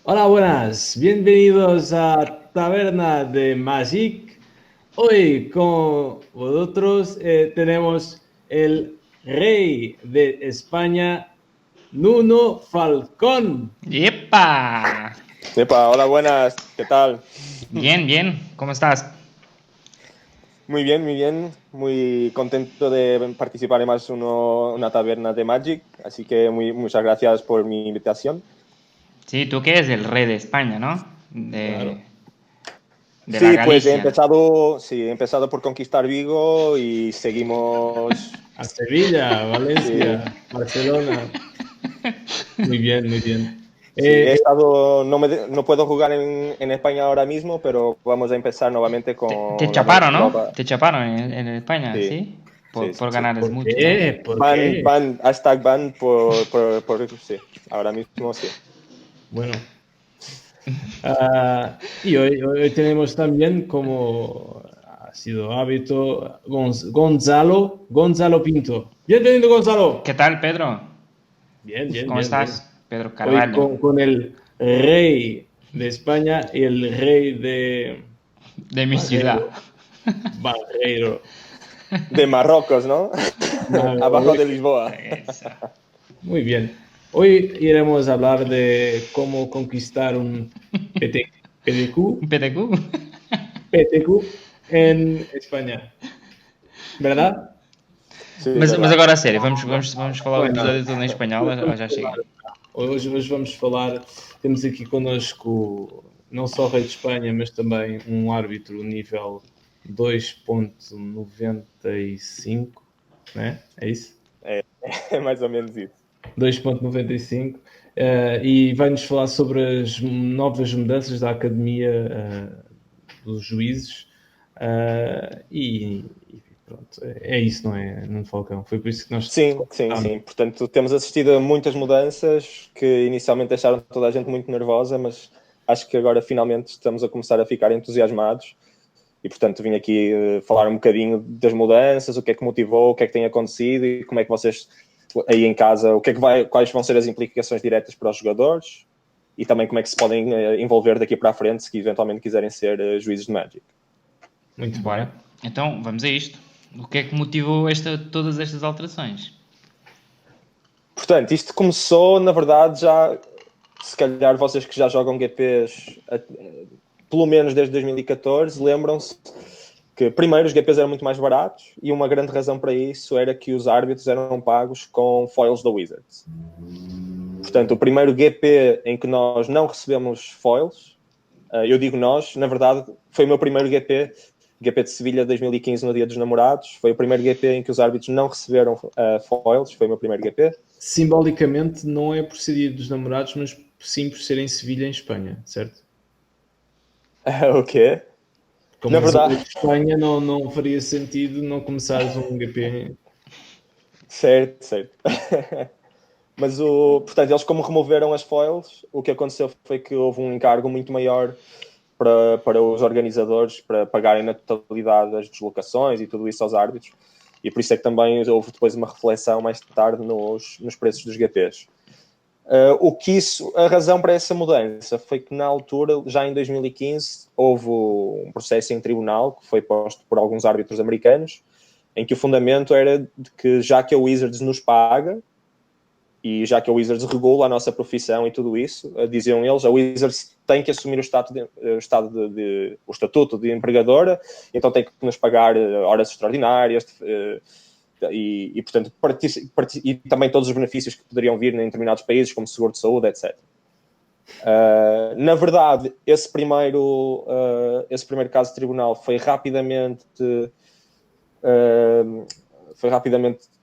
Hola, buenas. Bienvenidos a Taberna de Magic. Hoy con vosotros tenemos el rey de España, Nuno Falcón. ¡Yepa! Epa, hola, buenas, ¿qué tal? Bien, bien, ¿cómo estás? Muy bien, muy contento de participar en una taberna de Magic, así que muchas gracias por mi invitación. Sí, tú que eres el rey de España, ¿no? Claro. De la Sí, pues Galicia. he empezado por conquistar Vigo y seguimos. A Sevilla, Sí, Valencia, Barcelona. Muy bien, muy bien. sí, Eh, no puedo jugar en España ahora mismo, pero vamos a empezar nuevamente Te con la chaparon, ¿no? nueva. Te chaparon en España, Sí, ¿sí? sí, Por sí. ganar ¿Por mucho, ¿no? qué? ¿Por qué? Hashtag ban sí, ahora mismo sí. Bueno, y hoy tenemos también, como ha sido hábito, Gonzalo Pinto. Bienvenido, ¿Qué Gonzalo. tal, Pedro? Bien, bien, ¿Cómo bien, bien. estás? Pedro Hoy Carvalho. con el rey de España y el rey de De mi ciudad. Barreiro. Barreiro. De Marruecos, ¿no? Abajo Hoy, de Lisboa. Eso. muy bien. Hoy iremos a hablar de cómo conquistar un PT, Un PDQ, PTQ. PTQ en España. ¿Verdad? Sí, Mas verdad. agora a sério, vamos falar Não o é nada. episódio todo em espanhol ou Vamos já chega? falar. Hoje vamos falar. Temos aqui connosco não só o Rei de Espanha, mas também um árbitro nível 2.95, né? É isso? É mais ou menos isso. 2.95. E vai-nos falar sobre as novas mudanças da Academia dos Juízes. E pronto, é isso, não é, Nuno Falcão? Foi por isso que nós te Sim, sim, convidámos. sim. Portanto, temos assistido a muitas mudanças que inicialmente deixaram toda a gente muito nervosa, mas acho que agora finalmente estamos a começar a ficar entusiasmados. E, portanto, vim aqui falar um bocadinho das mudanças, o que é que motivou, o que é que tem acontecido e como é que vocês aí em casa, quais vão ser as implicações diretas para os jogadores e também como é que se podem envolver daqui para a frente se eventualmente quiserem ser juízes de Magic. Muito bem. Bora. Então, vamos a isto. O que é que motivou todas estas alterações? Portanto, isto começou, na verdade, já, se calhar vocês que já jogam GPs pelo menos desde 2014, lembram-se que primeiro os GPs eram muito mais baratos e uma grande razão para isso era que os árbitros eram pagos com foils da Wizards. Portanto, o primeiro GP em que nós não recebemos foils, eu digo nós, na verdade foi o meu primeiro GP de Sevilha 2015 no Dia dos Namorados, foi o primeiro GP em que os árbitros não receberam foils, foi o meu primeiro GP. Simbolicamente não é por ser Dia dos Namorados, mas sim por ser em Sevilha, em Espanha, certo? O quê? Como Na és o Rei verdade, de Espanha, não faria sentido não começares um GP. certo. Mas, portanto, eles como removeram as foils, o que aconteceu foi que houve um encargo muito maior para os organizadores, para pagarem na totalidade as deslocações e tudo isso aos árbitros. E por isso é que também houve depois uma reflexão mais tarde nos preços dos GPs. A razão para essa mudança foi que na altura, já em 2015, houve um processo em tribunal que foi posto por alguns árbitros americanos, em que o fundamento era de que já que a Wizards nos paga, e já que a Wizards regula a nossa profissão e tudo isso, diziam eles, a Wizards tem que assumir o estatuto de empregadora, então tem que nos pagar horas extraordinárias e portanto, e também todos os benefícios que poderiam vir em determinados países, como seguro de saúde, etc. Na verdade, esse primeiro caso de tribunal foi rapidamente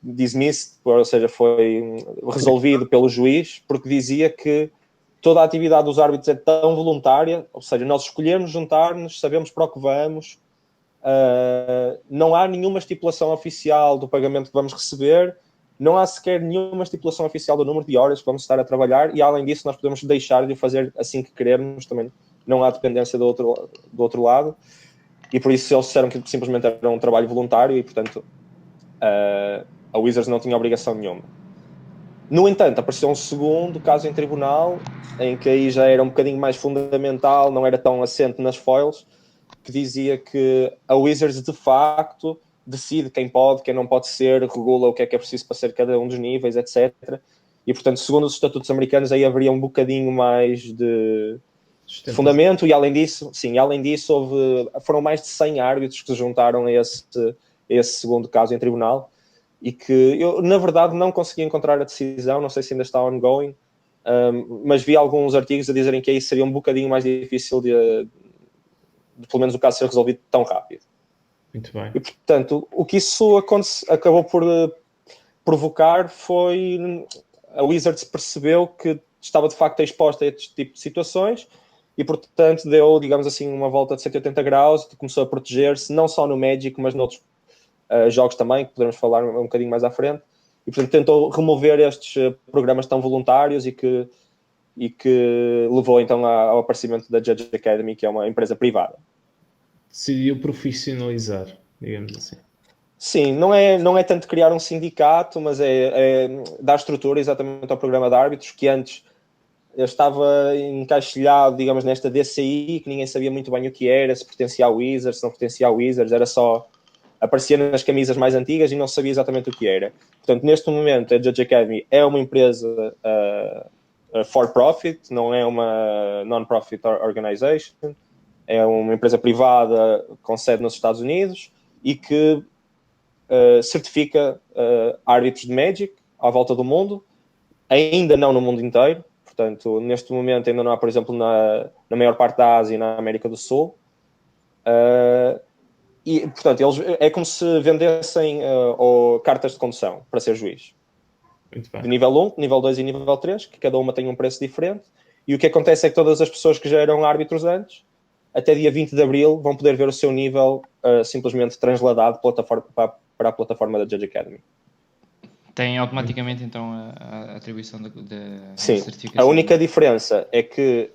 dismissed, ou seja, foi resolvido pelo juiz, porque dizia que toda a atividade dos árbitros é tão voluntária, ou seja, nós escolhemos juntar-nos, sabemos para o que vamos, não há nenhuma estipulação oficial do pagamento que vamos receber, não há sequer nenhuma estipulação oficial do número de horas que vamos estar a trabalhar e, além disso, nós podemos deixar de o fazer assim que queremos, também não há dependência do outro lado, e por isso eles disseram que simplesmente era um trabalho voluntário e, portanto, a Wizards não tinha obrigação nenhuma. No entanto, apareceu um segundo caso em tribunal, em que aí já era um bocadinho mais fundamental, não era tão assente nas foils, que dizia que a Wizards de facto decide quem pode, quem não pode ser, regula o que é preciso para ser cada um dos níveis, etc. E, portanto, segundo os estatutos americanos, aí haveria um bocadinho mais de fundamento, e além disso, foram mais de 100 árbitros que se juntaram a esse segundo caso em tribunal, e que eu, na verdade, não consegui encontrar a decisão, não sei se ainda está ongoing, mas vi alguns artigos a dizerem que aí seria um bocadinho mais difícil de pelo menos o caso ser resolvido tão rápido. Muito bem. E, portanto, o que isso acabou por provocar foi a Wizards percebeu que estava de facto exposta a este tipo de situações e, portanto, deu, digamos assim, uma volta de 180 graus, começou a proteger-se, não só no Magic, mas noutros jogos também, que podemos falar um bocadinho mais à frente, e, portanto, tentou remover estes programas tão voluntários e que levou, então, ao aparecimento da Judge Academy, que é uma empresa privada. Decidiu profissionalizar, digamos assim. Sim, não é tanto criar um sindicato, mas é dar estrutura exatamente ao programa de árbitros, que antes estava encaixilhado, digamos, nesta DCI, que ninguém sabia muito bem o que era, se pertencia ao Wizards, se não pertencia ao Wizards, era só aparecia nas camisas mais antigas e não sabia exatamente o que era. Portanto, neste momento, a Judge Academy é uma empresa for profit, não é uma non-profit organization, é uma empresa privada com sede nos Estados Unidos e que certifica árbitros de Magic à volta do mundo, ainda não no mundo inteiro. Portanto, neste momento ainda não há, por exemplo, na maior parte da Ásia e na América do Sul. E, portanto, eles, é como se vendessem cartas de condução para ser juiz. Muito bem. De nível 1, nível 2 e nível 3, que cada uma tem um preço diferente. E o que acontece é que todas as pessoas que já eram árbitros antes, até dia 20 de Abril, vão poder ver o seu nível simplesmente transladado para a plataforma da Judge Academy. Tem automaticamente, então, a atribuição da Sim, certificação. a única diferença é que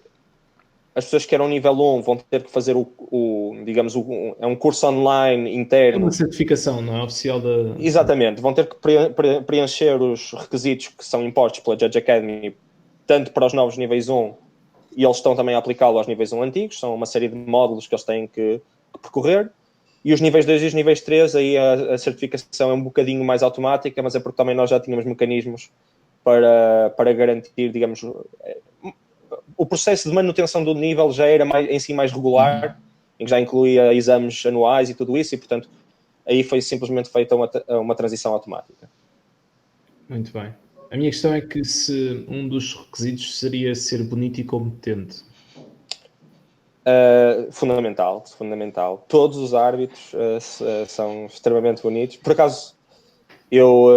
as pessoas que eram nível 1 vão ter que fazer é um curso online É interno. uma certificação, não é oficial da... Exatamente, vão ter que preencher os requisitos que são impostos pela Judge Academy, tanto para os novos níveis 1, e eles estão também a aplicá-lo aos níveis 1 antigos, são uma série de módulos que eles têm que percorrer, e os níveis 2 e os níveis 3, aí a certificação é um bocadinho mais automática, mas é porque também nós já tínhamos mecanismos para garantir, digamos, o processo de manutenção do nível já era em si mais regular, em que já incluía exames anuais e tudo isso, e portanto aí foi simplesmente feita uma transição automática. Muito bem. A minha questão é que se um dos requisitos seria ser bonito e competente. Fundamental. Todos os árbitros são extremamente bonitos. Por acaso, eu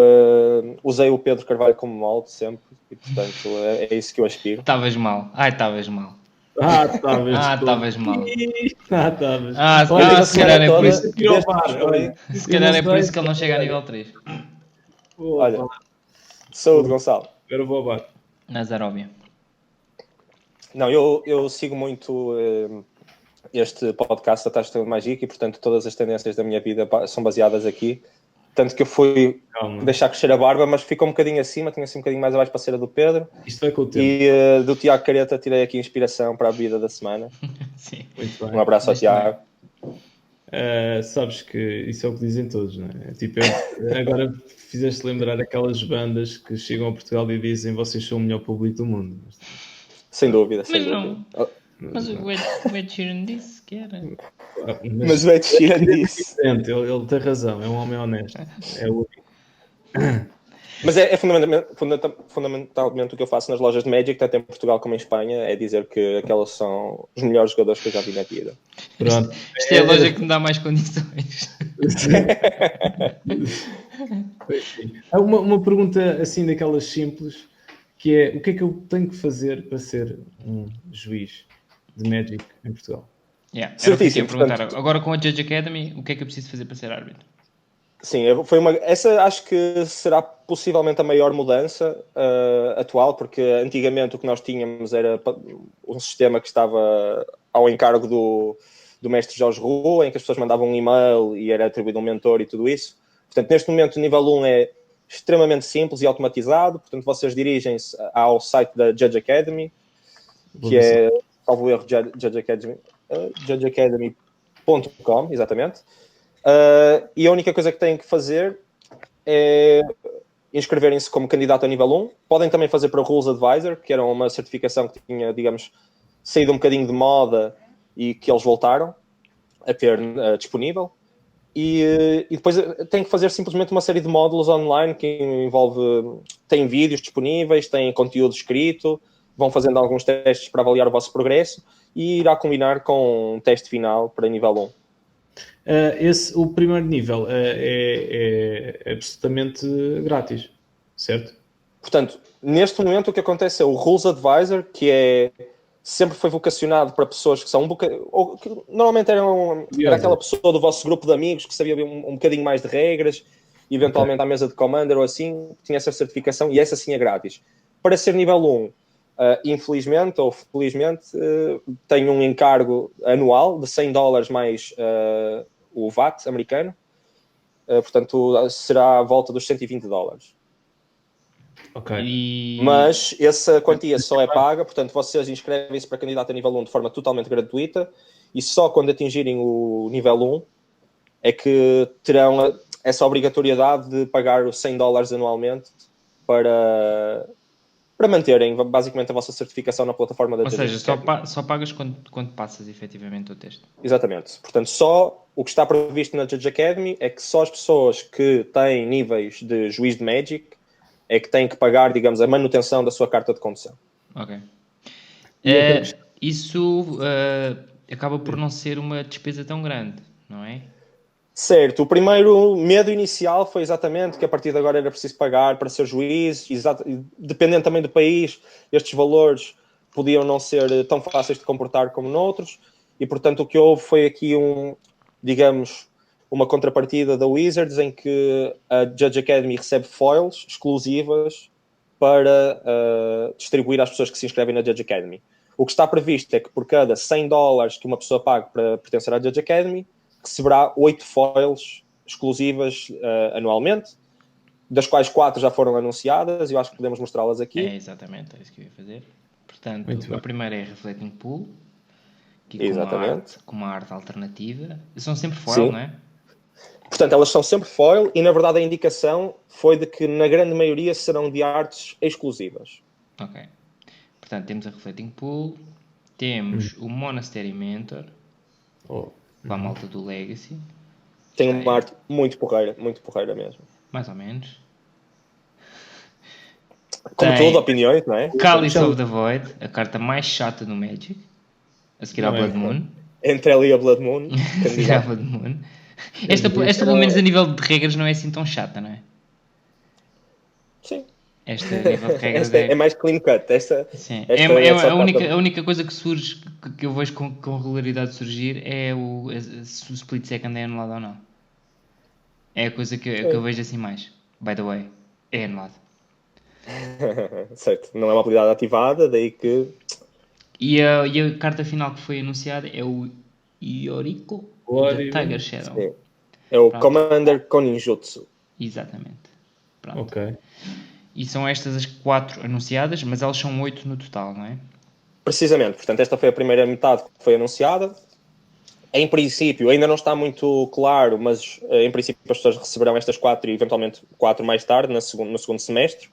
usei o Pedro Carvalho como molde sempre, e portanto é isso que eu aspiro. Estavas mal. Estavas mal. Estavas mal. Estavas Se calhar é por isso. Se calhar é por isso que ele não chega a nível 3. Olha, saúde, Gonçalo. Agora vou ao bar. Nazaróbia. Não, eu sigo muito este podcast da Taxa de Magic e, portanto, todas as tendências da minha vida são baseadas aqui. Tanto que eu fui deixar crescer a barba, mas ficou um bocadinho acima, tinha assim um bocadinho mais abaixo para ser a do Pedro. Isto vai com o tempo. E do Tiago Careta tirei aqui inspiração para a vida da semana. Sim. Muito bem. Um abraço ao Tiago. Sabes que isso é o que dizem todos, não é? Tipo, agora fizeste lembrar aquelas bandas que chegam a Portugal e dizem vocês são o melhor público do mundo. Sem dúvida, sem Mas dúvida. não. Mas o Ed Sheeran disse que era. Mas o Ed Sheeran disse. Ele tem razão, é um homem honesto. É o... Mas é fundamentalmente o que eu faço nas lojas de Magic, tanto em Portugal como em Espanha, é dizer que aquelas são os melhores jogadores que eu já vi na vida. Pronto. Isto é a loja que me dá mais condições. Há uma pergunta assim daquelas simples, que é o que é que eu tenho que fazer para ser um juiz de Magic em Portugal? Era o que eu ia perguntar. Agora com a Judge Academy, o que é que eu preciso fazer para ser árbitro? Sim, essa acho que será possivelmente a maior mudança atual, porque antigamente o que nós tínhamos era um sistema que estava ao encargo do mestre Jorge Rua, em que as pessoas mandavam um e-mail e era atribuído um mentor e tudo isso. Portanto, neste momento o nível 1 é extremamente simples e automatizado. Portanto, vocês dirigem-se ao site da Judge Academy, que é, salvo erro, judgeacademy.com, exatamente. E a única coisa que têm que fazer é inscreverem-se como candidato a nível 1. Podem também fazer para o Rules Advisor, que era uma certificação que tinha, digamos, saído um bocadinho de moda e que eles voltaram a ter disponível. E depois têm que fazer simplesmente uma série de módulos online que envolve... Tem vídeos disponíveis, tem conteúdo escrito, vão fazendo alguns testes para avaliar o vosso progresso e irá combinar com um teste final para nível 1. O primeiro nível é absolutamente grátis, certo? Portanto, neste momento o que acontece é o Rules Advisor, que sempre foi vocacionado para pessoas que são ou que normalmente era aquela pessoa do vosso grupo de amigos que sabia um bocadinho mais de regras, eventualmente à mesa de Commander ou assim, tinha essa certificação e essa sim é grátis. Para ser nível 1, infelizmente ou felizmente, tem um encargo anual de $100 mais o VAT americano. Portanto, será à volta dos $120. Ok. Mas essa quantia só é paga, portanto, vocês inscrevem-se para candidato a nível 1 de forma totalmente gratuita e só quando atingirem o nível 1 é que terão essa obrigatoriedade de pagar os $100 anualmente para manterem basicamente a vossa certificação na plataforma da Ou Judge seja, Academy. só pagas quando passas efetivamente o teste. Exatamente. Portanto, só o que está previsto na Judge Academy é que só as pessoas que têm níveis de juiz de Magic é que têm que pagar, digamos, a manutenção da sua carta de condução. Ok. Isso acaba por não ser uma despesa tão grande, não é? Certo. O primeiro medo inicial foi exatamente que a partir de agora era preciso pagar para ser juiz. Dependendo também do país, estes valores podiam não ser tão fáceis de comportar como noutros. E, portanto, o que houve foi aqui digamos, uma contrapartida da Wizards em que a Judge Academy recebe foils exclusivas para distribuir às pessoas que se inscrevem na Judge Academy. O que está previsto é que por cada $100 que uma pessoa pague para pertencer à Judge Academy, receberá 8 foils exclusivas anualmente, das quais 4 já foram anunciadas e eu acho que podemos mostrá-las aqui. É exatamente, é isso que eu ia fazer. Portanto, a primeira é Reflecting Pool, aqui com uma arte alternativa. São sempre foil, não é? Portanto, elas são sempre foil e, na verdade, a indicação foi de que, na grande maioria, serão de artes exclusivas. Ok. Portanto, temos a Reflecting Pool, temos o Monastery Mentor, para a malta do Legacy. Tem uma arte muito porreira mesmo. Mais ou menos. Como tudo, opiniões, não é? Chalice of the Void, a carta mais chata do Magic, a seguir à Blood Moon. Entre ela e a Blood Moon. A seguir à Blood Moon. Esta, pelo menos a nível de regras, não é assim tão chata, não é? Sim. Esta, a nível de regras, é mais clean cut. Sim. Esta a única coisa que surge, que eu vejo com regularidade surgir, é se o split second é anulado ou não. É a coisa que eu vejo assim mais. By the way, é anulado. Certo, não é uma habilidade ativada, daí que... E a carta final que foi anunciada é o Yoriko Tiger Shadow. Sim. É o Commander Koninjutsu. Exatamente. Pronto. Ok. E são estas as 4 anunciadas, mas elas são 8 no total, não é? Precisamente. Portanto, esta foi a primeira metade que foi anunciada. Em princípio, ainda não está muito claro, mas em princípio as pessoas receberão estas 4 e eventualmente 4 mais tarde, no segundo semestre.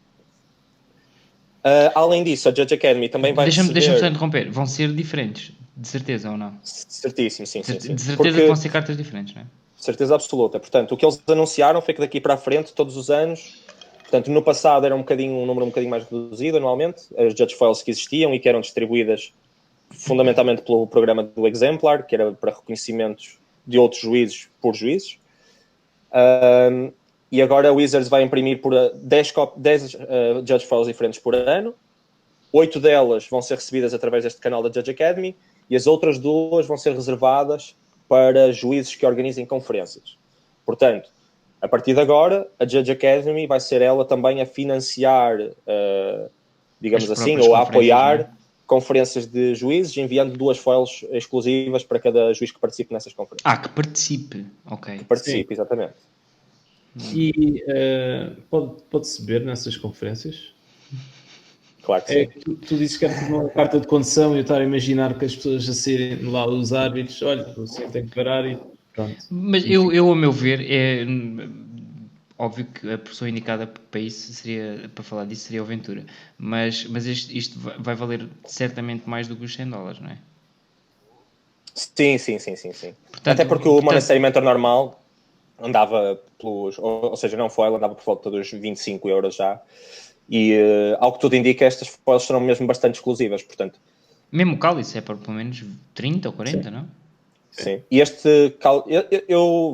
Além disso, a Judge Academy também vai receber... Deixa-me só interromper. Vão ser diferentes, de certeza ou não? Certíssimo, sim. De certeza que vão ser cartas diferentes, não é? Certeza absoluta. Portanto, o que eles anunciaram foi que daqui para a frente, todos os anos... Portanto, no passado era um número um bocadinho mais reduzido anualmente, as Judge Foils que existiam e que eram distribuídas fundamentalmente pelo programa do Exemplar, que era para reconhecimentos de outros juízes por juízes. E agora a Wizards vai imprimir por 10 Judge Foils diferentes por ano. 8 delas vão ser recebidas através deste canal da Judge Academy e as outras 2 vão ser reservadas para juízes que organizem conferências. Portanto, a partir de agora, a Judge Academy vai ser ela também a financiar, digamos assim, ou a apoiar conferências de juízes, enviando 2 foils exclusivas para cada juiz que participe nessas conferências. Que participe. Ok. Que participe, exatamente. E pode-se beber nessas conferências? Claro que sim. Tu dizes que era tipo uma carta de condução e eu estava a imaginar que as pessoas a serem lá os árbitros, olha, você tem que parar e pronto. Mas eu, a meu ver, é óbvio que a pessoa indicada para isso seria, para falar disso, seria o Ventura. Mas isto vai valer certamente mais do que os $100, não é? Sim. Portanto, Até porque o Monetary Mentor normal andava pelos, ou seja, não foil, andava por volta dos 25 euros já. E ao que tudo indica, estas foils serão mesmo bastante exclusivas, portanto. mesmo o cálice é para pelo menos 30 ou 40, não? Sim. E este,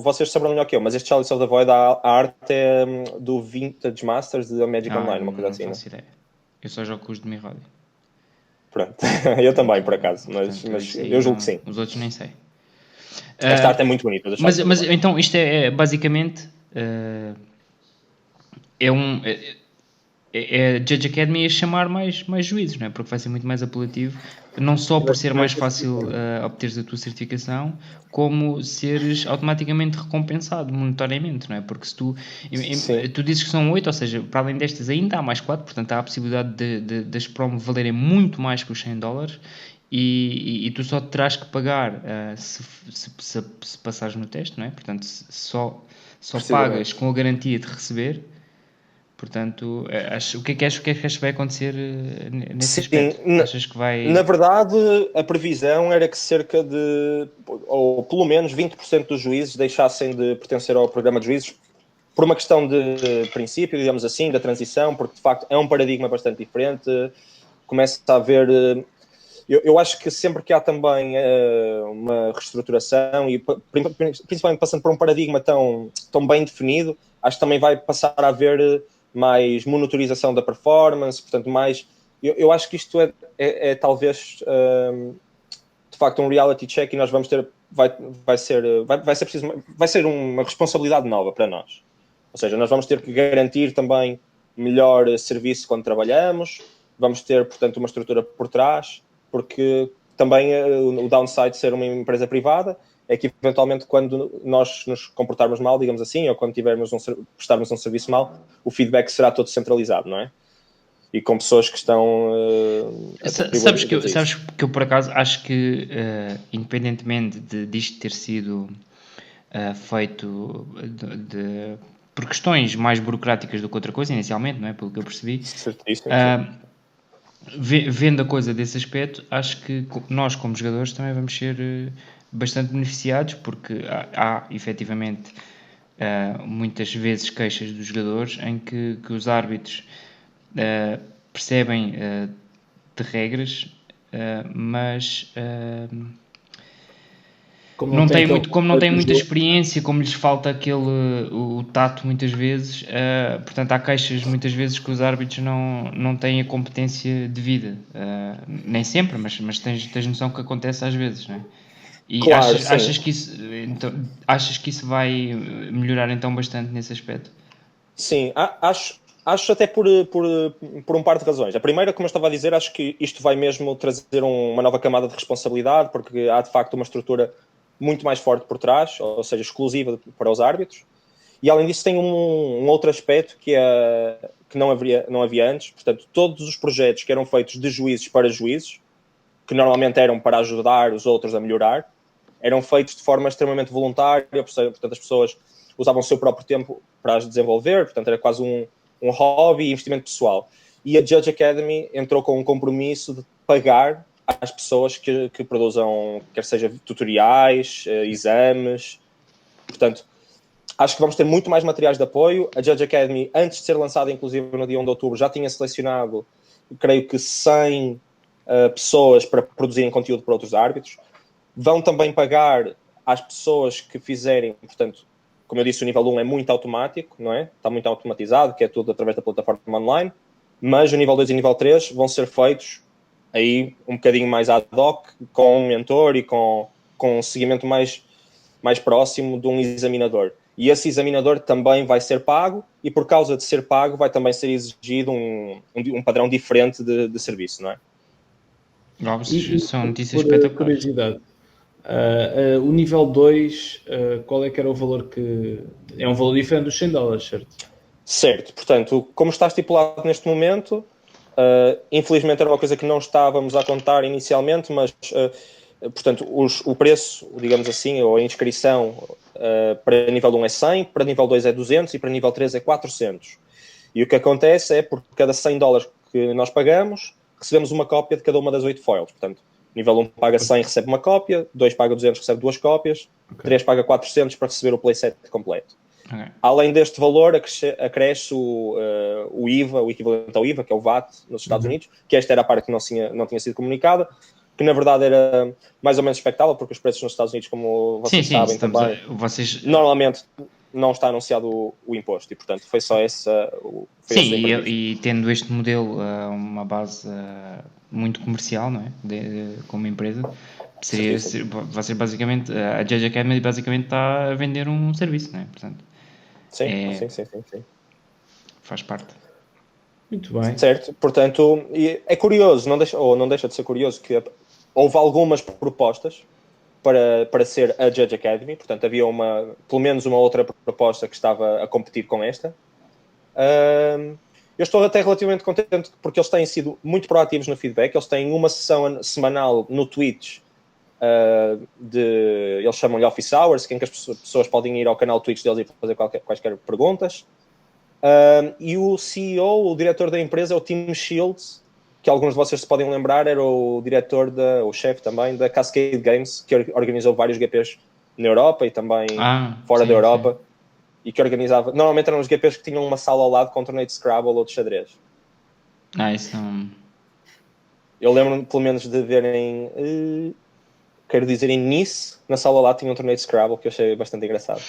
vocês saberão melhor que eu, mas este Chalice of the Void, a arte é do Vintage Masters da Magic Online, uma coisa assim. Não faço ideia. Eu só jogo com os de Mirrodi. Pronto, eu também, por acaso, mas eu julgo que sim. Os outros nem sei. Esta arte é muito bonita. Mas então isto é basicamente é a Judge Academy a chamar mais juízes, não é? Porque vai ser muito mais apelativo, não só por ser mais fácil obteres a tua certificação, como seres automaticamente recompensado monetariamente, não é? Porque se tu dizes que são 8, ou seja, para além destas ainda há mais 4, portanto há a possibilidade das promo valerem muito mais que os $100 e tu só terás que pagar se passares no teste, não é? Portanto, só pagas com a garantia de receber. Portanto, o que é que achas que vai acontecer nesse aspecto? Achas que vai... Na verdade, a previsão era que cerca de, ou pelo menos 20% dos juízes deixassem de pertencer ao programa de juízes por uma questão de princípio, digamos assim, da transição, porque de facto é um paradigma bastante diferente. Começa a haver... Eu acho que sempre que há também uma reestruturação e principalmente passando por um paradigma tão bem definido, acho que também vai passar a haver mais monitorização da performance, portanto mais... Eu acho que isto é talvez de facto um reality check e nós vamos ter... Vai ser uma responsabilidade nova para nós. Ou seja, nós vamos ter que garantir também melhor serviço quando trabalhamos, vamos ter, portanto, uma estrutura por trás, porque também o downside de ser uma empresa privada é que, eventualmente, quando nós nos comportarmos mal, digamos assim, ou quando prestarmos um serviço mal, o feedback será todo centralizado, não é? E com pessoas que estão... Sabes que eu, por acaso, acho que, independentemente disto ter sido feito por questões mais burocráticas do que outra coisa, inicialmente, não é? Pelo que eu percebi. Certíssimo. Vendo a coisa desse aspecto, acho que nós, como jogadores, também vamos ser bastante beneficiados, porque há efetivamente muitas vezes queixas dos jogadores em que os árbitros percebem de regras, mas como não têm muita experiência, como lhes falta o tato muitas vezes, portanto há queixas muitas vezes que os árbitros não têm a competência devida, nem sempre, mas tens noção que acontece às vezes, não é? E claro, achas que isso vai melhorar então bastante nesse aspecto? Sim, acho até por um par de razões. A primeira, como eu estava a dizer, acho que isto vai mesmo trazer uma nova camada de responsabilidade, porque há de facto uma estrutura muito mais forte por trás, ou seja, exclusiva para os árbitros. E além disso tem um outro aspecto que não havia antes. Portanto, todos os projetos que eram feitos de juízes para juízes, que normalmente eram para ajudar os outros a melhorar, eram feitos de forma extremamente voluntária, portanto as pessoas usavam o seu próprio tempo para as desenvolver, portanto era quase um hobby e investimento pessoal. E a Judge Academy entrou com um compromisso de pagar às pessoas que produzam, quer seja tutoriais, exames. Portanto, acho que vamos ter muito mais materiais de apoio. A Judge Academy, antes de ser lançada, inclusive no dia 1 de outubro, já tinha selecionado, creio que 100 pessoas para produzirem conteúdo para outros árbitros. Vão também pagar às pessoas que fizerem, portanto, como eu disse, o nível 1 é muito automático, não é? Está muito automatizado, que é tudo através da plataforma online, mas o nível 2 e o nível 3 vão ser feitos aí um bocadinho mais ad hoc, com um mentor e com um seguimento mais próximo de um examinador. E esse examinador também vai ser pago e, por causa de ser pago, vai também ser exigido um padrão diferente de serviço, não é? São notícias espetaculares. Curiosidade, O nível 2, qual é que era o valor que... É um valor diferente dos $100, certo? Certo, portanto, como está estipulado neste momento, infelizmente era uma coisa que não estávamos a contar inicialmente, mas, portanto, o preço, digamos assim, ou a inscrição para nível 1 é 100, para nível 2 é 200 e para nível 3 é 400. E o que acontece é, por cada $100 que nós pagamos, recebemos uma cópia de cada uma das 8 foils. Portanto, nível 1 paga 100, recebe uma cópia, 2 paga 200, recebe 2 cópias, 3 paga 400 para receber o playset completo. Okay. Além deste valor, acresce o IVA, o equivalente ao IVA, que é o VAT, nos Estados Unidos, que esta era a parte que não tinha sido comunicada, que na verdade era mais ou menos expectável, porque os preços nos Estados Unidos, como vocês sabem também, normalmente não está anunciado o imposto, e portanto foi só essa... e tendo este modelo uma base muito comercial, não é? Como empresa, vocês basicamente, a Judge Academy basicamente está a vender um serviço, não é? Portanto, sim. Faz parte. Muito bem. Certo, portanto, é curioso, não deixa de ser curioso que houve algumas propostas para ser a Judge Academy, portanto havia pelo menos uma outra proposta que estava a competir com esta. Eu estou até relativamente contente porque eles têm sido muito proativos no feedback, eles têm uma sessão semanal no Twitch, eles chamam-lhe Office Hours, em que as pessoas podem ir ao canal Twitch deles e fazer quaisquer perguntas. E o CEO, o diretor da empresa, é o Tim Shields, que alguns de vocês se podem lembrar, era o diretor, o chefe também, da Cascade Games, que organizou vários GPs na Europa e também fora da Europa. Sim. E que organizava... Normalmente eram os GPs que tinham uma sala ao lado com torneio de Scrabble ou de xadrez. Isso não... Eu lembro-me, pelo menos, de verem... quero dizer, em Nice, na sala ao lado tinha um torneio de Scrabble, que eu achei bastante engraçado.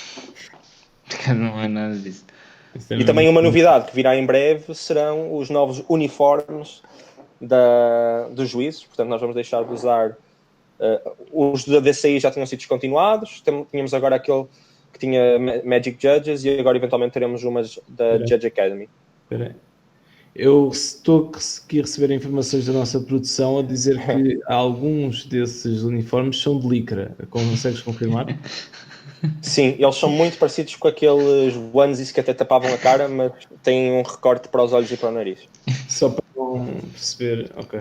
Não é nada disso. E também uma novidade que virá em breve serão os novos uniformes dos juízes. Portanto, nós vamos deixar de usar... os da DCI já tinham sido descontinuados. Tínhamos agora aquele que tinha Magic Judges e agora eventualmente teremos umas da Judge Academy. Espera aí. Eu estou aqui a receber informações da nossa produção a dizer que alguns desses uniformes são de licra. Consegues confirmar? Sim, eles são muito parecidos com aqueles onesies que até tapavam a cara, mas têm um recorte para os olhos e para o nariz. Só para não perceber, ok.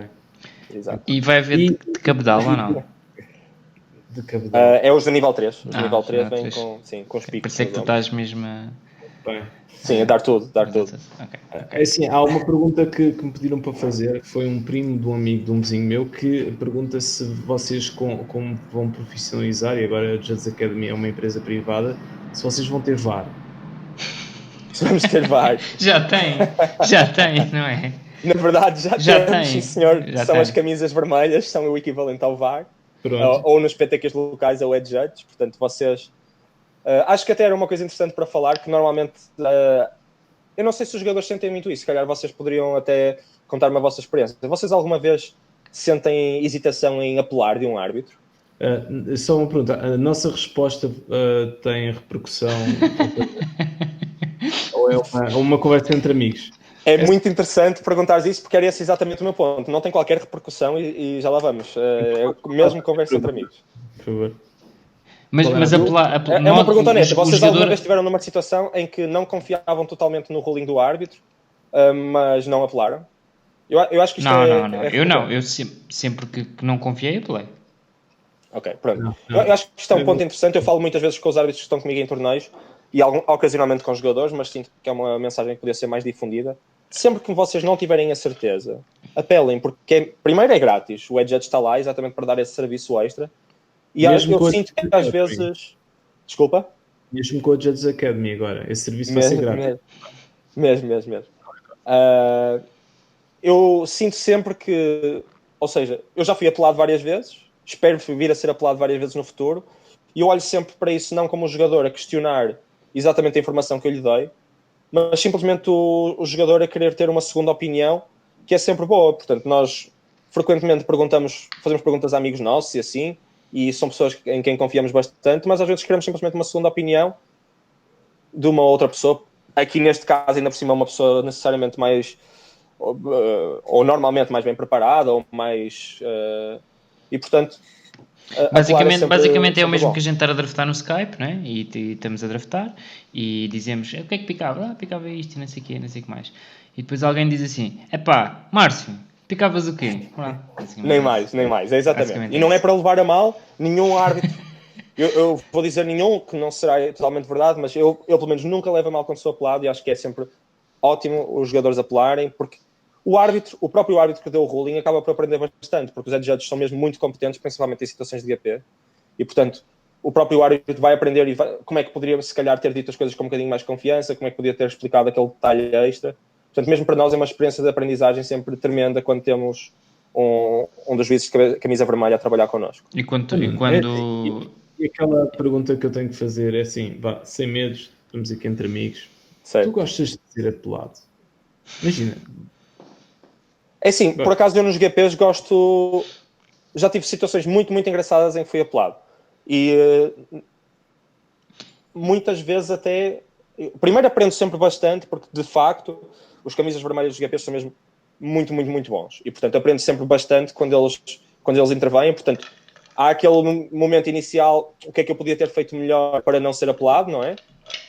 Exato. E vai haver de cabedal ou não? De cabedal? É os de nível 3. Os de nível 3 vêm com os picos. Parece que tu estás mesmo a... Bem. Sim, a dar tudo. É assim, há uma pergunta que me pediram para fazer, que foi um primo de um amigo de um vizinho meu, que pergunta se vocês, como vão profissionalizar, e agora a Judge Academy é uma empresa privada, se vocês vão ter VAR. Vamos ter VAR. Já tem, não é? Na verdade, já temos, sim senhor. São as camisas vermelhas, são o equivalente ao VAR. Ou nos PTQs locais, ou Head Judge. Portanto, vocês... acho que até era uma coisa interessante para falar, que normalmente... eu não sei se os jogadores sentem muito isso. Se calhar vocês poderiam até contar-me a vossa experiência. Vocês alguma vez sentem hesitação em apelar de um árbitro? Só uma pergunta. A nossa resposta tem repercussão? Ou é uma conversa entre amigos? É muito interessante perguntares isso, porque era esse exatamente o meu ponto. Não tem qualquer repercussão e já lá vamos. É mesmo conversa entre amigos. Por favor. Mas apelar... É uma pergunta honesta. Vocês alguma vez estiveram numa situação em que não confiavam totalmente no ruling do árbitro, mas não apelaram? Eu acho que isto não. Eu sempre que não confiei, apelei. Ok, pronto. Eu acho que isto é um ponto interessante. Eu falo muitas vezes com os árbitros que estão comigo em torneios e ocasionalmente com os jogadores, mas sinto que é uma mensagem que podia ser mais difundida. Sempre que vocês não tiverem a certeza, apelem, porque primeiro é grátis. O Head Judge está lá exatamente para dar esse serviço extra. E eu sinto que às vezes... Desculpa? Mesmo com a Judge Academy agora. Esse serviço vai ser grátis. Mesmo. Eu sinto sempre que... Ou seja, eu já fui apelado várias vezes. Espero vir a ser apelado várias vezes no futuro. E eu olho sempre para isso não como um jogador a questionar exatamente a informação que eu lhe dei, mas simplesmente o jogador a querer ter uma segunda opinião, que é sempre boa. Portanto, nós frequentemente fazemos perguntas a amigos nossos e assim, e são pessoas em quem confiamos bastante, mas às vezes queremos simplesmente uma segunda opinião de uma outra pessoa. Aqui neste caso, ainda por cima, uma pessoa necessariamente mais, ou normalmente mais bem preparada, ou mais... e portanto, Basicamente é o sempre mesmo bom. que a gente estar a draftar no Skype, né? E estamos a draftar e dizemos o que é que picava? Picava isto e não sei o quê, não sei o que mais. E depois alguém diz assim: epá, Márcio, picavas o quê? Nem mais, é exatamente. Basicamente E é não é isso. para levar a mal, nenhum árbitro. Eu vou dizer nenhum, que não será totalmente verdade, mas eu pelo menos nunca levo a mal quando sou apelado e acho que é sempre ótimo os jogadores apelarem, porque o próprio árbitro que deu o ruling acaba por aprender bastante, porque os adjudges são mesmo muito competentes, principalmente em situações de GP, e portanto o próprio árbitro vai aprender como é que poderia se calhar ter dito as coisas com um bocadinho mais de confiança, como é que podia ter explicado aquele detalhe extra. Portanto, mesmo para nós é uma experiência de aprendizagem sempre tremenda quando temos um dos juízes de camisa vermelha a trabalhar connosco. E quando, E aquela pergunta que eu tenho que fazer é assim, vá, sem medos, estamos aqui entre amigos. Tu Certo. gostas de ser apelado? Imagina. É assim, por acaso eu nos GPs gosto. Já tive situações muito, muito engraçadas em que fui apelado. E muitas vezes até. Primeiro aprendo sempre bastante, porque de facto os camisas vermelhas dos GPs são mesmo muito, muito, muito bons. E portanto aprendo sempre bastante quando eles intervêm. Portanto, há aquele momento inicial, o que é que eu podia ter feito melhor para não ser apelado, não é?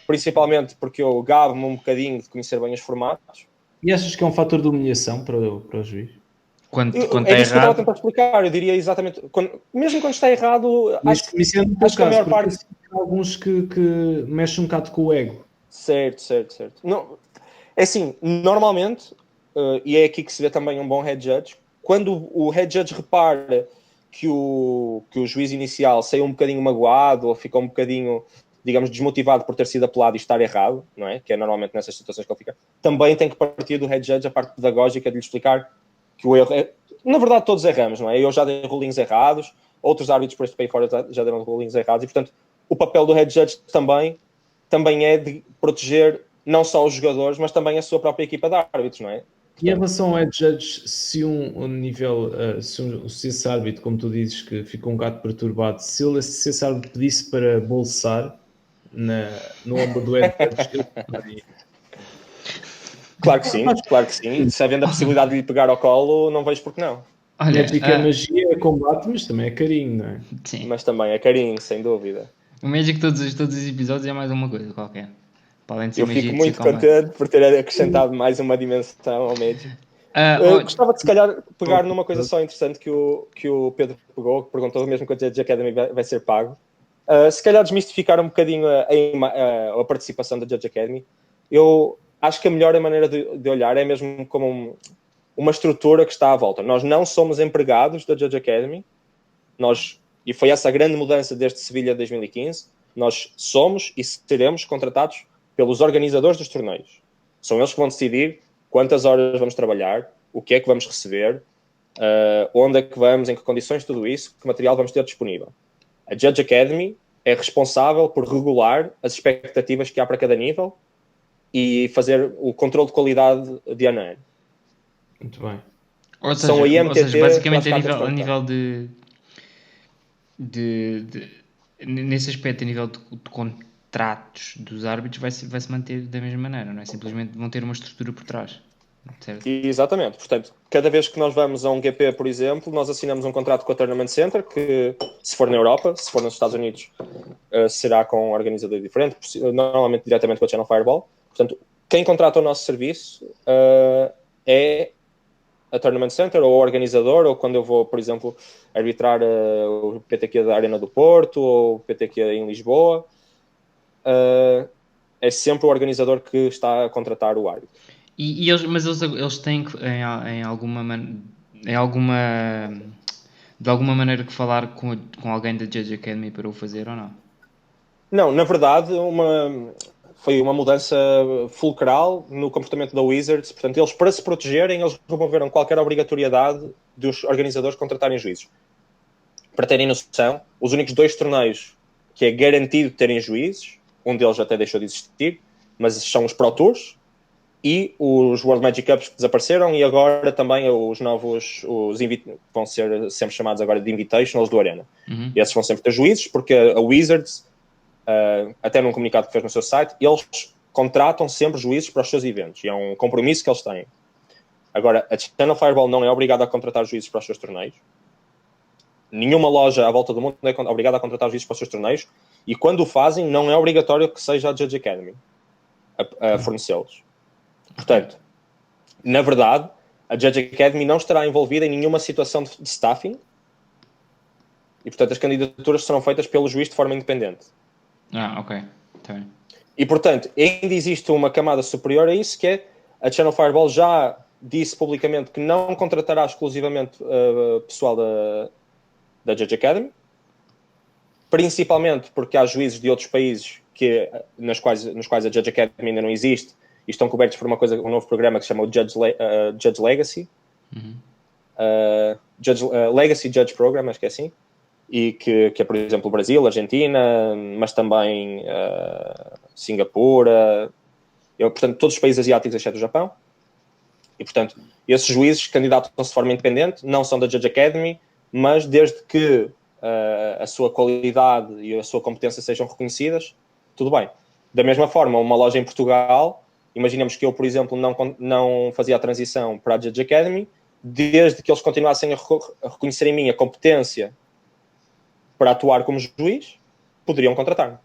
Principalmente porque eu gabo-me um bocadinho de conhecer bem os formatos. E achas que é um fator de humilhação para o juiz? quando É está isso que eu estava a errado, tentar explicar. Eu diria exatamente. Mesmo quando está errado, Mas isso é no teu acho que a caso, maior porque parte. há alguns que mexem um bocado com o ego. Certo. Não, é assim, normalmente, e é aqui que se vê também um bom head judge, quando o head judge repara que o juiz inicial saiu um bocadinho magoado ou ficou um bocadinho, digamos, desmotivado por ter sido apelado e estar errado, não é? Que é normalmente nessas situações que ele fica, também tem que partir do head judge a parte pedagógica de lhe explicar que o erro é... Na verdade, todos erramos, não é? Eu já dei rulings errados, outros árbitros por este país fora já deram rulings errados, e portanto, o papel do head judge também é de proteger não só os jogadores, mas também a sua própria equipa de árbitros, não é? E em relação ao head judge, se um nível, se esse árbitro, como tu dizes, que ficou um bocado perturbado, se esse árbitro pedisse para bolsar no ombro do head judge, ele faria. Claro que sim. Se havendo a possibilidade de lhe pegar ao colo, não vejo porque não. olha, Magic é magia, é combate, mas também é carinho, não é? sim, Mas também é carinho, sem dúvida. o Magic todos os episódios é mais uma coisa qualquer. Para além de ser Eu magia fico e de ser muito combate. contente por ter acrescentado mais uma dimensão ao Magic. Olha, Gostava de, se calhar, pegar numa coisa só interessante que o Pedro pegou, que perguntou mesmo que a Judge Academy vai ser pago. Se calhar desmistificar um bocadinho a participação da Judge Academy. Eu acho que a melhor maneira de olhar é mesmo como uma estrutura que está à volta. Nós não somos empregados da Judge Academy, e foi essa a grande mudança desde Sevilha de 2015, nós somos e seremos contratados pelos organizadores dos torneios. São eles que vão decidir quantas horas vamos trabalhar, o que é que vamos receber, onde é que vamos, em que condições, tudo isso, que material vamos ter disponível. A Judge Academy é responsável por regular as expectativas que há para cada nível e fazer o controle de qualidade de ano a ano. Muito bem. ou São a seja, IMTT basicamente pelas cartas a de nível nesse aspecto, a nível de contratos dos árbitros, vai-se manter da mesma maneira, não é? Simplesmente vão ter uma estrutura por trás, certo? Exatamente. Portanto, cada vez que nós vamos a um GP, por exemplo, nós assinamos um contrato com a Tournament Center, que se for na Europa, se for nos Estados Unidos, será com um organizador diferente, normalmente diretamente com a Channel Fireball. Portanto, quem contrata o nosso serviço é a Tournament Center, ou o organizador, ou quando eu vou, por exemplo, arbitrar o PTQ da Arena do Porto, ou o PTQ em Lisboa, é sempre o organizador que está a contratar o árbitro. Mas eles têm que, de alguma maneira que falar com alguém da Judge Academy para o fazer ou não? Não, na verdade, foi uma mudança fulcral no comportamento da Wizards. Portanto, eles, para se protegerem, eles removeram qualquer obrigatoriedade dos organizadores contratarem juízes. Para terem noção, os únicos 2 torneios que é garantido terem juízes, um deles até deixou de existir, mas são os Pro Tours e os World Magic Cups que desapareceram, e agora também os novos, vão ser sempre chamados agora de Invitationals do Arena. Uhum. E esses vão sempre ter juízes, porque a Wizards, até num comunicado que fez no seu site, eles contratam sempre juízes para os seus eventos, e é um compromisso que eles têm. Agora, a Channel Fireball não é obrigada a contratar juízes para os seus torneios. nenhuma loja à volta do mundo é obrigada a contratar juízes para os seus torneios, e quando o fazem, não é obrigatório que seja a Judge Academy a fornecê-los. Portanto, na verdade, a Judge Academy não estará envolvida em nenhuma situação de staffing, e, portanto, as candidaturas serão feitas pelo juiz de forma independente. Ok. Tá bem. E, portanto, ainda existe uma camada superior a isso, que é a Channel Fireball já disse publicamente que não contratará exclusivamente pessoal da Judge Academy, principalmente porque há juízes de outros países nos quais a Judge Academy ainda não existe e estão cobertos por um novo programa que se chama o Judge Legacy. Legacy Judge Program, acho que é assim. E que é, por exemplo, o Brasil, a Argentina, mas também Singapura, portanto, todos os países asiáticos, exceto o Japão. E, portanto, esses juízes candidatam-se de forma independente, não são da Judge Academy, mas desde que a sua qualidade e a sua competência sejam reconhecidas, tudo bem. Da mesma forma, uma loja em Portugal, imaginemos que eu, por exemplo, não fazia a transição para a Judge Academy, desde que eles continuassem a reconhecer em mim a competência para atuar como juiz, poderiam contratar-me.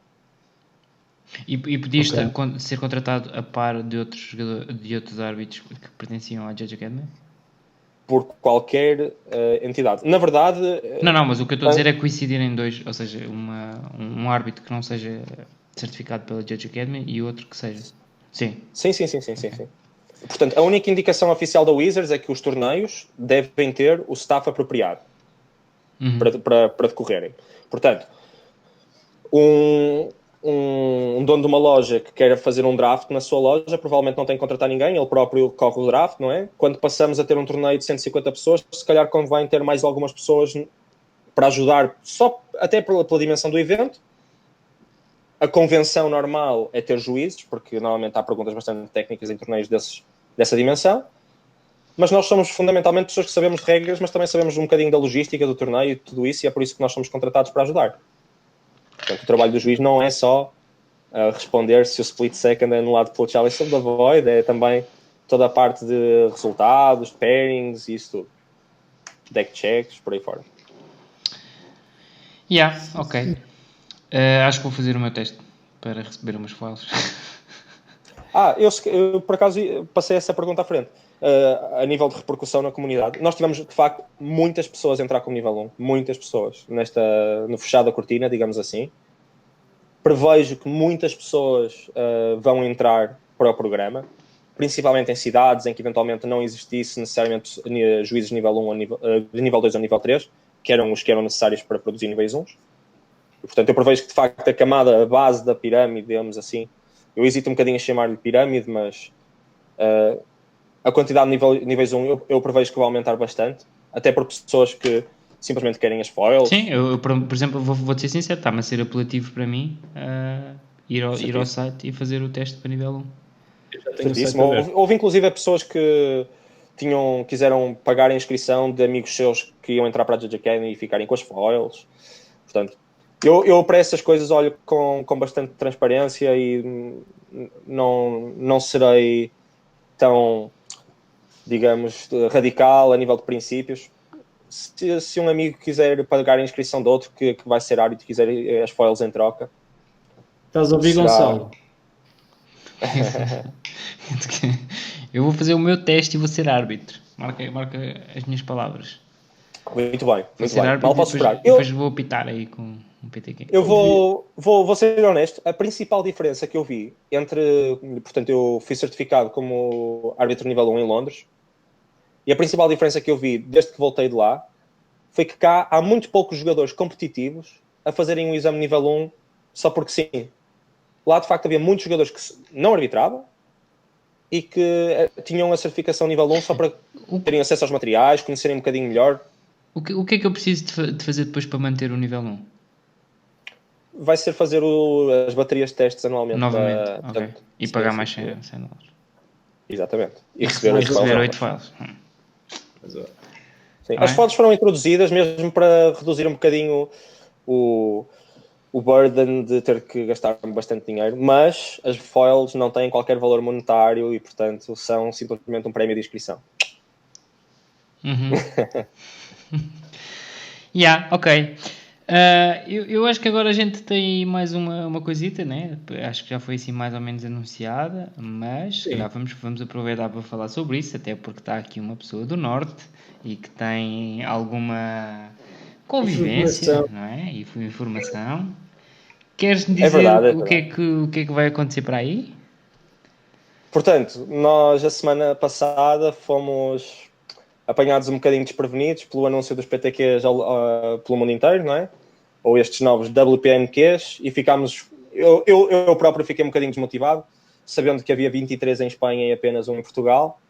E podias ser contratado a par de outros árbitros que pertenciam à Judge Academy? Por qualquer entidade. Na verdade... Não, mas o que eu estou a dizer é coincidirem dois, ou seja, um árbitro que não seja certificado pela Judge Academy e outro que seja. Sim. Sim. Portanto, a única indicação oficial da Wizards é que os torneios devem ter o staff apropriado para decorrerem. Portanto, um dono de uma loja que queira fazer um draft na sua loja, provavelmente não tem que contratar ninguém, ele próprio corre o draft, não é? Quando passamos a ter um torneio de 150 pessoas, se calhar convém ter mais algumas pessoas para ajudar, só até pela dimensão do evento. A convenção normal é ter juízes, porque normalmente há perguntas bastante técnicas em torneios dessa dimensão. Mas nós somos fundamentalmente pessoas que sabemos de regras, mas também sabemos um bocadinho da logística do torneio e tudo isso, e é por isso que nós somos contratados para ajudar. Portanto, o trabalho do juiz não é só responder se o split second é anulado pelo Chalice of the Void, é também toda a parte de resultados, pairings e isso tudo. Deck checks, por aí fora. Ok. Acho que vou fazer o meu teste para receber umas files. Eu por acaso passei essa pergunta à frente. A nível de repercussão na comunidade, nós tivemos de facto muitas pessoas a entrar com o nível 1, muitas pessoas no fechado da cortina, digamos assim. Prevejo que muitas pessoas vão entrar para o programa, principalmente em cidades em que eventualmente não existisse necessariamente juízes de nível 1 de nível 2 ou nível 3, que eram os que eram necessários para produzir níveis 1. E, portanto, eu prevejo que de facto a base da pirâmide, digamos assim, eu hesito um bocadinho a chamar-lhe pirâmide, mas a quantidade de níveis 1 eu prevejo que vai aumentar bastante, até por pessoas que simplesmente querem as foils. Sim, eu por exemplo, vou-te ser sincero, está-me a ser apelativo para mim ir ao site e fazer o teste para nível 1. Houve inclusive pessoas que quiseram pagar a inscrição de amigos seus que iam entrar para a Judge Academy e ficarem com as foils. Portanto, eu para essas coisas olho com bastante transparência e não serei tão, digamos, radical a nível de princípios. Se um amigo quiser pagar a inscrição de outro que vai ser árbitro e quiser as foils em troca. Estás a ouvir, Gonçalo? Eu vou fazer o meu teste e vou ser árbitro. Marca as minhas palavras. Muito bem. Mal posso esperar. Depois vou apitar aí com um PTQ. Eu vou ser honesto. A principal diferença que eu vi portanto, eu fui certificado como árbitro nível 1 em Londres, e a principal diferença que eu vi desde que voltei de lá foi que cá há muito poucos jogadores competitivos a fazerem um exame nível 1 só porque sim. Lá, de facto, havia muitos jogadores que não arbitravam e que tinham a certificação nível 1 só para terem acesso aos materiais, conhecerem um bocadinho melhor. O que é que eu preciso de fazer depois para manter o nível 1? Vai ser fazer as baterias de testes anualmente. Novamente, portanto, e pagar mais $100. Exatamente. E receber 8 files. Sim. As fotos foram introduzidas mesmo para reduzir um bocadinho o burden de ter que gastar bastante dinheiro, mas as foils não têm qualquer valor monetário e, portanto, são simplesmente um prémio de inscrição. Ok. Eu acho que agora a gente tem mais uma coisita, né? Acho que já foi assim mais ou menos anunciada, mas se calhar vamos aproveitar para falar sobre isso, até porque está aqui uma pessoa do Norte e que tem alguma convivência, Informação. não é? E informação. Queres-me É dizer verdade, é o verdade. que é que vai acontecer para aí? Portanto, nós a semana passada fomos apanhados um bocadinho desprevenidos pelo anúncio dos PTQs pelo mundo inteiro, não é? Ou estes novos WPNQs, e ficámos. Eu próprio fiquei um bocadinho desmotivado, sabendo que havia 23 em Espanha e apenas um em Portugal.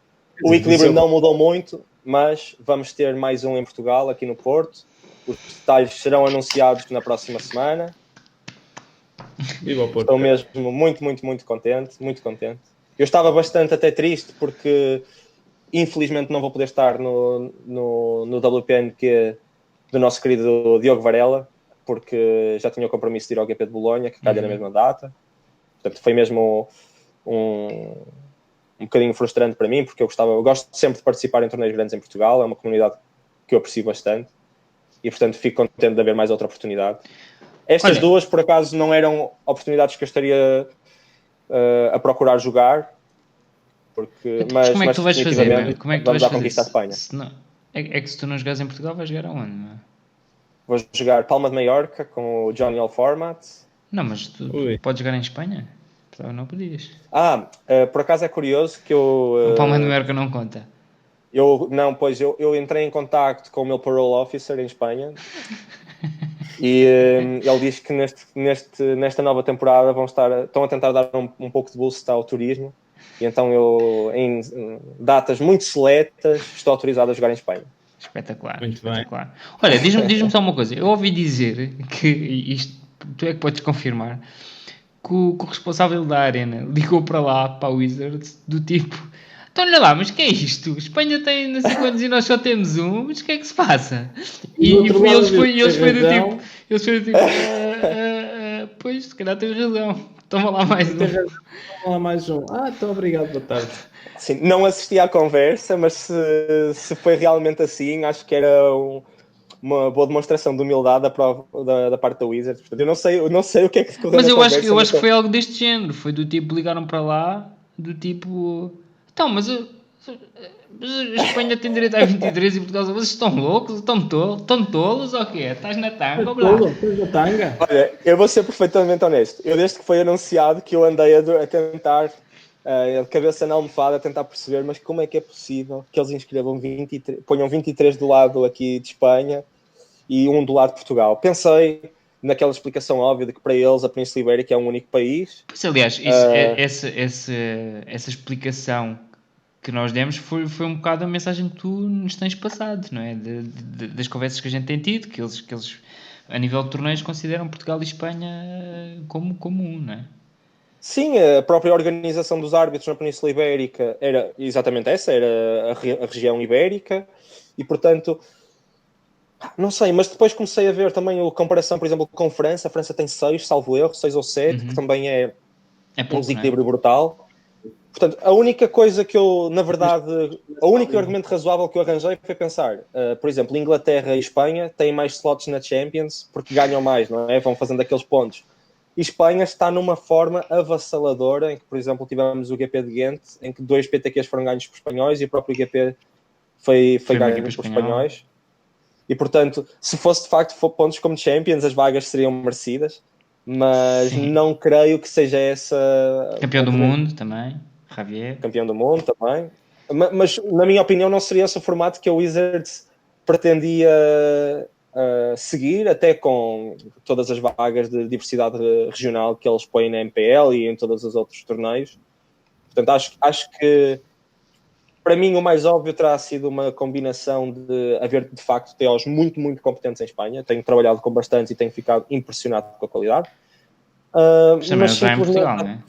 O equilíbrio não mudou muito, mas vamos ter mais um em Portugal, aqui no Porto. Os detalhes serão anunciados na próxima semana. Viva o Porto. Estou mesmo muito, muito, muito contente, muito contente. Eu estava bastante até triste porque infelizmente não vou poder estar no WPNQ do nosso querido Diogo Varela, porque já tinha o compromisso de ir ao GP de Bolonha, que calha na mesma data. Portanto, foi mesmo um bocadinho frustrante para mim, porque eu gosto sempre de participar em torneios grandes em Portugal, é uma comunidade que eu aprecio bastante, e portanto fico contente de haver mais outra oportunidade. Estas duas, por acaso, não eram oportunidades que eu estaria a procurar jogar, Mas como é que mas tu vais fazer, meu? definitivamente Como é que tu vamos vais à fazer? conquista de Espanha. É que se tu não jogares em Portugal, vais jogar aonde, meu? Vou jogar Palma de Mallorca com o Johnny All Format. Não, mas tu podes jogar em Espanha? Não podias. Por acaso é curioso que O Palma de Mallorca não conta. eu entrei em contacto com o meu parole officer em Espanha e ele diz que nesta nova temporada estão a tentar dar um pouco de boost ao turismo, e então eu, em datas muito seletas, estou autorizado a jogar em Espanha. Espetacular, Muito espetacular. bem. Olha, diz-me só uma coisa. Eu ouvi dizer que isto, tu é que podes confirmar, que o responsável da arena ligou para lá, para a Wizards, do tipo, então olha lá, mas que é isto? Espanha tem não sei quantos e nós só temos um, mas o que é que se passa? E do outro lado, Eles foi do razão, tipo, pois, se calhar tens razão, toma lá mais um. tem razão, vamos lá mais um. Então obrigado, boa tarde. Sim, não assisti à conversa, mas se foi realmente assim, acho que era uma boa demonstração de humildade da parte da Wizards. Portanto, eu não sei o que é que decorreu Mas na conversa. eu acho que foi algo deste género. Foi do tipo, ligaram para lá, do tipo. Então, mas a Espanha tem direito a 23 e Portugal. Vocês estão loucos? Estão tolos ou quê? Estás na tanga? Ou lá? Tens a tanga? Olha, eu vou ser perfeitamente honesto. Eu, desde que foi anunciado, que eu andei a tentar, de cabeça na almofada, a tentar perceber, mas como é que é possível que eles inscrevam 23, ponham 23 do lado aqui de Espanha e um do lado de Portugal? Pensei naquela explicação óbvia de que para eles a Península Ibérica é um único país. Pois, aliás, essa explicação que nós demos foi um bocado a mensagem que tu nos tens passado, não é? Das conversas que a gente tem tido, que eles a nível de torneios, consideram Portugal e Espanha como um, não é? Sim, a própria organização dos árbitros na Península Ibérica era exatamente essa, era a região ibérica, e portanto, não sei, mas depois comecei a ver também a comparação, por exemplo, com França. A França tem 6, salvo erro, 6 ou 7, que também é um pouco, desequilíbrio brutal. Portanto, a única coisa que eu, na verdade, o único argumento razoável que eu arranjei foi pensar, por exemplo, Inglaterra e Espanha têm mais slots na Champions porque ganham mais, não é? Vão fazendo aqueles pontos. E Espanha está numa forma avassaladora, em que, por exemplo, tivemos o GP de Ghent, em que 2 PTQs foram ganhos por espanhóis e o próprio GP foi ganho por espanhóis. E, portanto, se fosse de facto pontos como Champions, as vagas seriam merecidas, mas sim, não creio que seja essa... Campeão do mundo também, Javier. Campeão do mundo também. Mas, na minha opinião, não seria esse o formato que a Wizards pretendia seguir, até com todas as vagas de diversidade regional que eles põem na MPL e em todos os outros torneios. Portanto, acho que para mim o mais óbvio terá sido uma combinação de haver de facto TOs muito, muito competentes em Espanha. Tenho trabalhado com bastantes e tenho ficado impressionado com a qualidade. Mas já em Portugal, não é?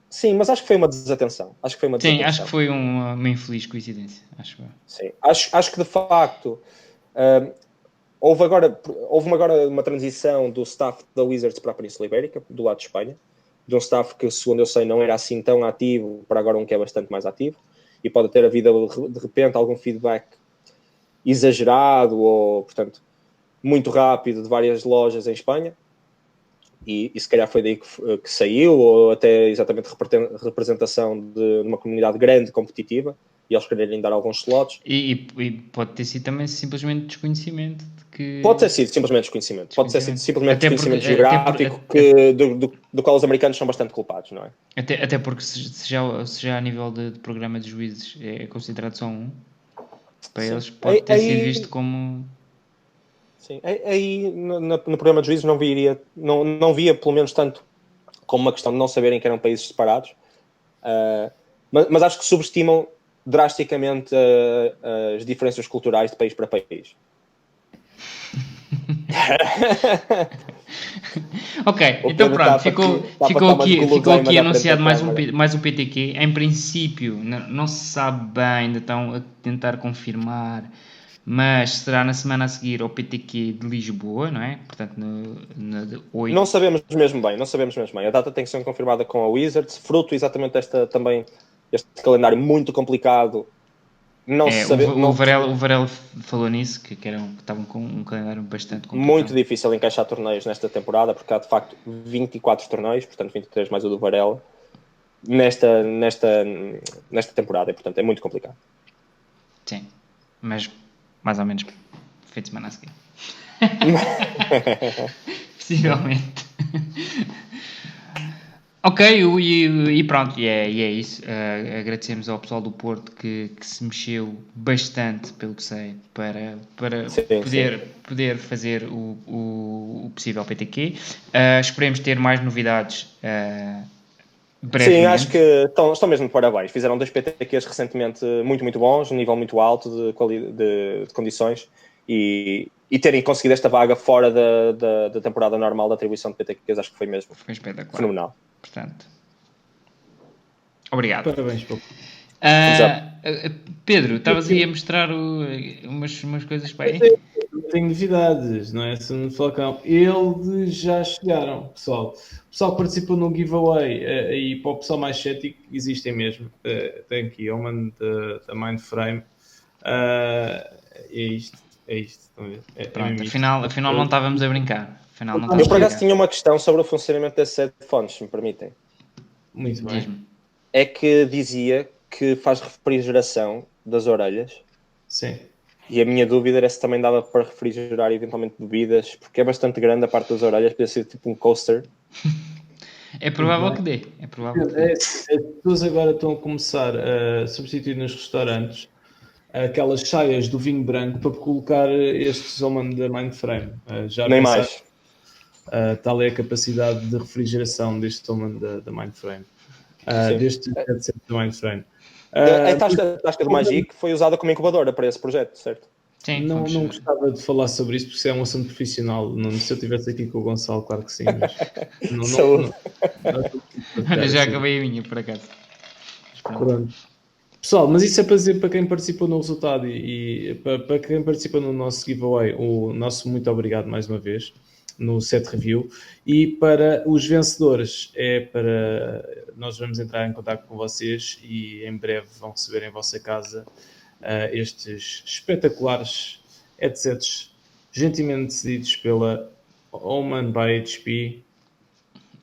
Sim, mas acho que foi uma desatenção. Sim, acho que foi uma infeliz coincidência. Sim, acho que de facto houve agora uma transição do staff da Wizards para a Península Ibérica, do lado de Espanha, de um staff que, segundo eu sei, não era assim tão ativo para agora um que é bastante mais ativo, e pode ter havido de repente algum feedback exagerado, ou portanto muito rápido de várias lojas em Espanha, e se calhar foi daí que saiu, ou até exatamente representação de uma comunidade grande, competitiva, e eles quererem dar alguns slots. E pode ter sido também simplesmente desconhecimento de que... Pode ter sido simplesmente desconhecimento. Pode ter sido simplesmente Até desconhecimento porque- geográfico do qual os americanos são bastante culpados, não é? Até porque se já a nível de programa de juízes é considerado só um, para Sim. eles pode ter sido Aí- visto como... Sim, aí no programa de juízes não via pelo menos tanto como uma questão de não saberem que eram países separados, mas acho que subestimam drasticamente as diferenças culturais de país para país. Ok, O então Pedro pronto, tá ficou para umas ficou guloseimas aqui à frente anunciado da câmara. mais um PTQ. Em princípio, não se sabe bem, ainda estão a tentar confirmar, mas será na semana a seguir ao PTQ de Lisboa, não é? Portanto, no de 8. Não sabemos mesmo bem. A data tem que ser confirmada com a Wizards, fruto exatamente este calendário muito complicado. Não se sabe, O Varela falou nisso, que estavam com um calendário bastante complicado. muito difícil encaixar torneios nesta temporada, porque há de facto 24 torneios, portanto 23 mais o do Varela, nesta temporada, e portanto é muito complicado. Sim, mas mais ou menos feito semana a seguir. Possivelmente. Ok, e pronto, e é isso. Agradecemos ao pessoal do Porto que se mexeu bastante, pelo que sei, para Sim, poder fazer o possível PTQ. Esperemos ter mais novidades brevemente. Sim, acho que estão mesmo de parabéns. Fizeram 2 PTQs recentemente muito bons, um nível muito alto de condições, e terem conseguido esta vaga fora da temporada normal da atribuição de PTQs, acho que foi mesmo espetacular. fenomenal. Portanto, obrigado. Parabéns, Paulo. Pedro, estavas aí a mostrar umas coisas para aí? Eu tenho novidades, não é? Segundo Falcão, eles já chegaram, pessoal. O pessoal que participou no giveaway e para o pessoal mais cético, existem mesmo. Tem aqui o mano da Mindframe. É isto. Estão a ver? Pronto, mesmo isto. afinal não estávamos a brincar. Eu por acaso tinha uma questão sobre o funcionamento desse set de fones, se me permitem. Muito bem. Diz-me. É que dizia que faz refrigeração das orelhas. Sim. E a minha dúvida era se também dava para refrigerar eventualmente bebidas, porque é bastante grande a parte das orelhas, podia ser tipo um coaster. É provável que dê. É provável que dê. As pessoas agora estão a começar a substituir nos restaurantes aquelas saias do vinho branco para colocar estes Oman da Mindframe. Já Nem pensar, mais. tal é a capacidade de refrigeração deste Oman da Mindframe. Sim. Deste headset da Mindframe. A tasca do Magic foi usada como incubadora para esse projeto, certo? Sim, Não gostava de falar sobre isso porque isso é um assunto profissional. Se eu estivesse aqui com o Gonçalo, claro que sim. Mas Saúde. Olha, já acabei a minha, por acaso. Pronto. Pessoal, mas isso é para dizer para quem participou no resultado e para quem participa no nosso giveaway, o nosso muito obrigado mais uma vez no set review. E para os vencedores, nós vamos entrar em contato com vocês e em breve vão receber em vossa casa estes espetaculares headsets gentilmente cedidos pela Oman by HP.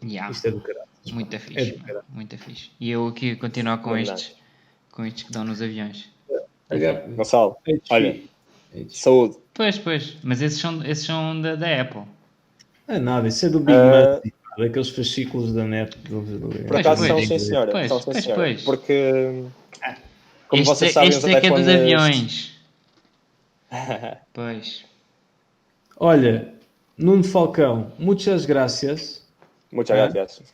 Yeah. Isto é do caralho. Muito fixe, muito fixe. E eu aqui a continuar com estes que dão nos aviões. Gonçalo, HP. olha, saúde. Pois, mas esses são da Apple. Nada, isso é do Big Mug, daqueles fascículos da net. Por acaso são, sim senhora. Pois. Porque, como vocês este sabem, é que é dos aviões. Pois. Olha, Nuno Falcão, muitas graças. Muitas graças.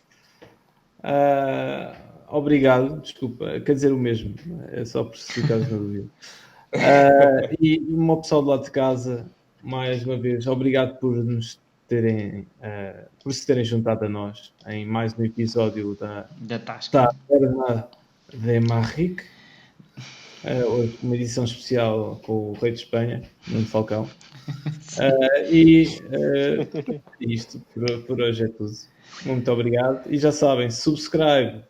Obrigado, desculpa, quer dizer o mesmo, é só por se ficares na dúvida. E uma pessoa do lado de casa, mais uma vez, obrigado por se terem juntado a nós em mais um episódio da Tasca de Marrique, hoje uma edição especial com o Rei de Espanha, Nuno Falcão. Isto por hoje é tudo. Muito obrigado. E já sabem, subscribe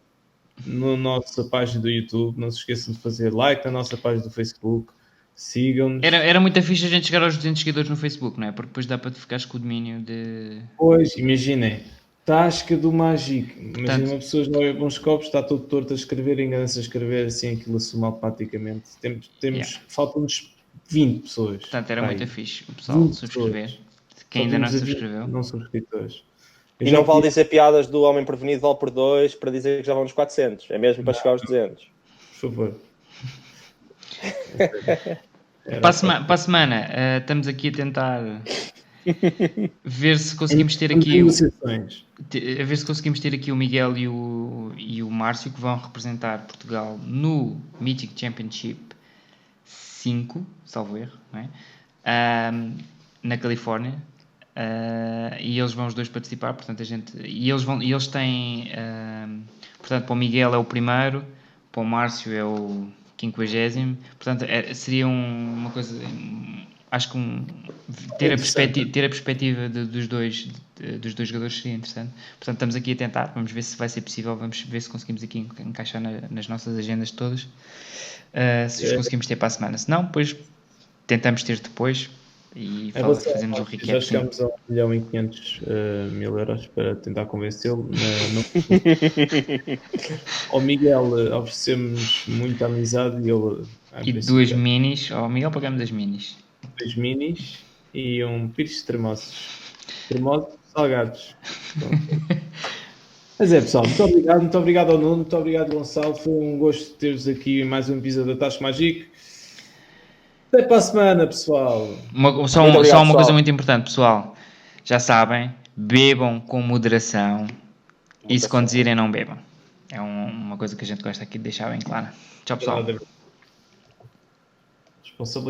na nossa página do YouTube. Não se esqueçam de fazer like na nossa página do Facebook. sigam-nos. Era muito fixe a gente chegar aos 200 seguidores no Facebook, não é? Porque depois dá para tu ficares com o domínio de... Pois, imaginem, Tasca do Mágico. Imagina Portanto- uma pessoa não bebe uns copos, está todo torto a escrever, engana-se a escrever, assim aquilo assume automaticamente. Faltam-nos 20 pessoas. Portanto, era Pá, muito aí. fixe o pessoal 20 subscrever. pessoas. Quem ainda não Só temos a 20 subscreveu. não subscritores. E não vale dizer piadas do Homem Prevenido vale por 2 para dizer que já vão nos 400. É mesmo para chegar aos 200. Por favor. Para a semana, estamos aqui a tentar ver se conseguimos ter aqui a ver se conseguimos ter aqui o Miguel e o Márcio, que vão representar Portugal no Mythic Championship 5, salvo erro, não é? Na Califórnia. E eles vão os dois participar, portanto eles têm, portanto, para o Miguel é o primeiro, para o Márcio é o 50º, portanto seria uma coisa, acho que ter a perspectiva dos dois jogadores seria interessante. Portanto, estamos aqui a tentar, vamos ver se vai ser possível, vamos ver se conseguimos aqui encaixar nas nossas agendas todas, se os conseguimos ter para a semana, se não, depois tentamos ter depois e fazemos um recap. Já chegámos a 1.500.000 euros para tentar convencê-lo. Ao Miguel oferecemos muita amizade e ele. E 2 minis, ao Miguel pagamos as minis. 2 minis e um pires tremosos. Tremosos salgados. Mas é, pessoal, muito obrigado ao Nuno, muito obrigado, Gonçalo. Foi um gosto ter-vos aqui em mais um episódio da Tasca Mágico. Até para a semana, pessoal. Só uma coisa muito importante, pessoal. Já sabem, bebam com moderação e se conduzirem, não bebam. É uma coisa que a gente gosta aqui de deixar bem clara. Tchau, pessoal. Responsabilidade.